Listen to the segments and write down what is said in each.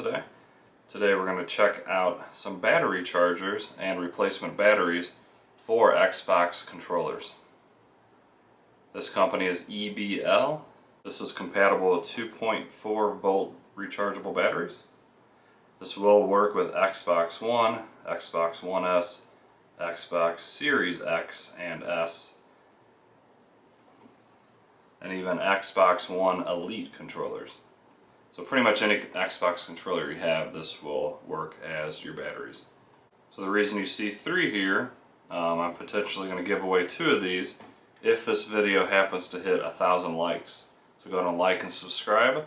today. Today we're going to check out some battery chargers and replacement batteries for Xbox controllers. This company is EBL. This is compatible with 2.4 volt rechargeable batteries. This will work with Xbox One, Xbox One S, Xbox Series X and S, and even Xbox One Elite controllers. So pretty much any Xbox controller you have, this will work as your batteries. So the reason you see 3 here, I'm potentially going to give away 2 of these if this video happens to hit 1,000 likes. So go ahead and like and subscribe,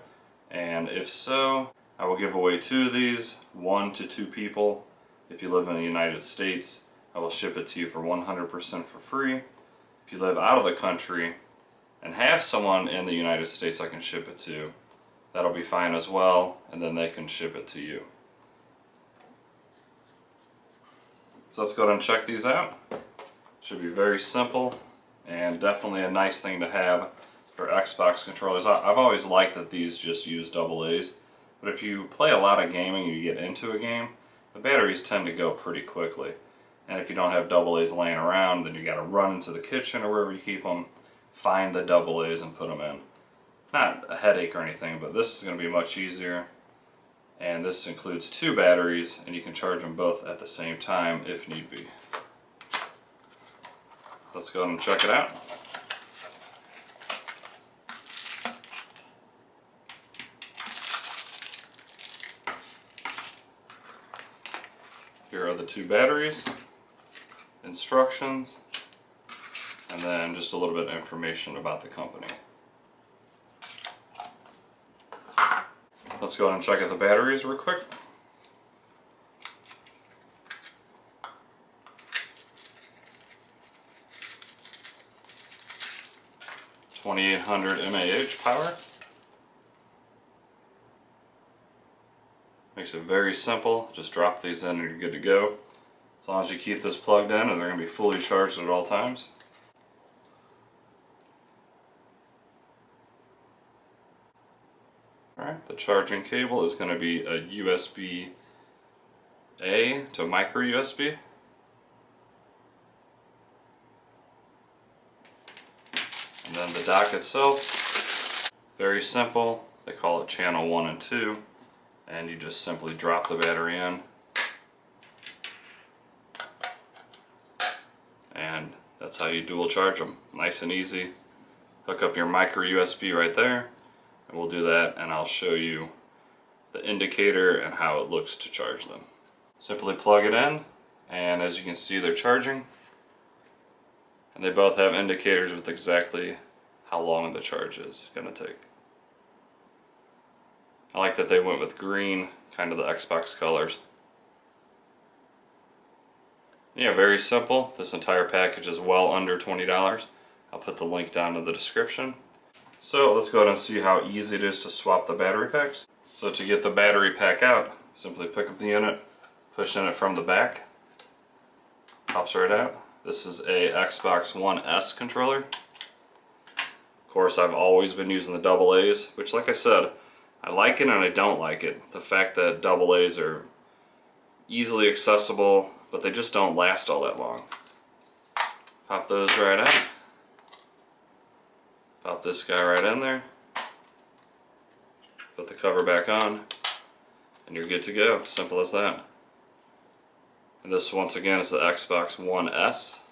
and if so, I will give away 2 of these, 1 to 2 people. If you live in the United States, I will ship it to you for 100% for free. If you live out of the country and have someone in the United States I can ship it to, that'll be fine as well, and then they can ship it to you. So let's go ahead and check these out. Should be very simple and definitely a nice thing to have for Xbox controllers. I've always liked that these just use AA's, but if you play a lot of gaming and you get into a game, the batteries tend to go pretty quickly. And if you don't have AA's laying around, then you got to run into the kitchen or wherever you keep them, find the AA's and put them in. Not a headache or anything, but this is going to be much easier. And this includes 2 batteries, and you can charge them both at the same time if need be. Let's go ahead and check it out. Here are the 2 batteries, instructions, and then just a little bit of information about the company. Let's go ahead and check out the batteries real quick. (2800 mAh) power. Makes it very simple. Just drop these in and you're good to go. As long as you keep this plugged in, and they're going to be fully charged at all times. Alright, the charging cable is going to be a USB-A to micro USB. And then the dock itself, very simple. They call it channel 1 and 2. And you just simply drop the battery in. And that's how you dual charge them. Nice and easy. Hook up your micro USB right there. And we'll do that, and I'll show you the indicator and how it looks to charge them. Simply plug it in, and as you can see, they're charging. And they both have indicators with exactly how long the charge is going to take. I like that they went with green, kind of the Xbox colors. Yeah, very simple. This entire package is well under $20. I'll put the link down in the description. So let's go ahead and see how easy it is to swap the battery packs. So to get the battery pack out, simply pick up the unit, push in it from the back, pops right out. This is a Xbox One S controller. Of course, I've always been using the AA's, which, like I said, I like it and I don't like it. The fact that AA's are easily accessible, but they just don't last all that long. Pop those right out. Pop this guy right in there, put the cover back on, and you're good to go. Simple as that. And this, once again, is the Xbox One S.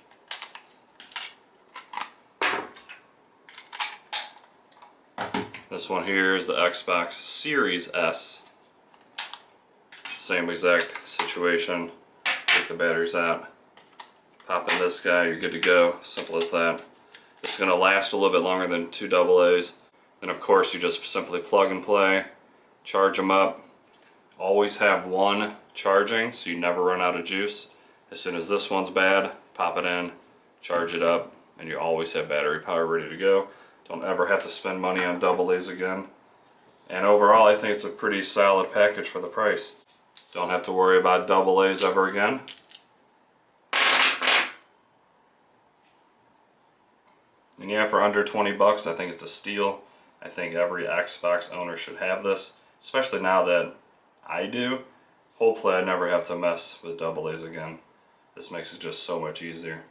This one here is the Xbox Series S. Same exact situation. Take the batteries out, pop in this guy, you're good to go. Simple as that. It's going to last a little bit longer than 2 AA's. And of course, you just simply plug and play, charge them up. Always have one charging so you never run out of juice. As soon as this one's bad, pop it in, charge it up, and you always have battery power ready to go. Don't ever have to spend money on AA's again. And overall, I think it's a pretty solid package for the price. Don't have to worry about AA's ever again. And yeah, for under 20 bucks, I think it's a steal. I think every Xbox owner should have this, especially now that I do. Hopefully I never have to mess with AA's again. This makes it just so much easier.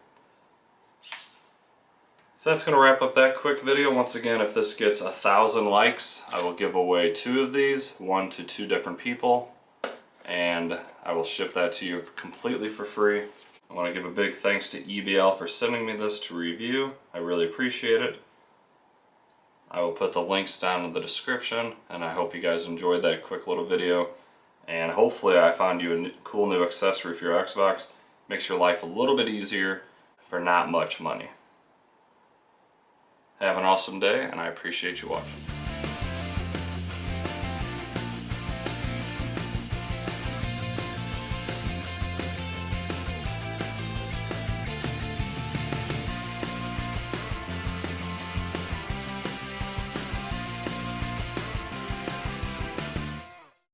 So that's going to wrap up that quick video. Once again, if this gets 1,000 likes, I will give away 2 of these, 1 to 2 different people, and I will ship that to you completely for free. I want to give a big thanks to EBL for sending me this to review. I really appreciate it. I will put the links down in the description, and I hope you guys enjoyed that quick little video. And hopefully I found you a cool new accessory for your Xbox. Makes your life a little bit easier for not much money. Have an awesome day, and I appreciate you watching.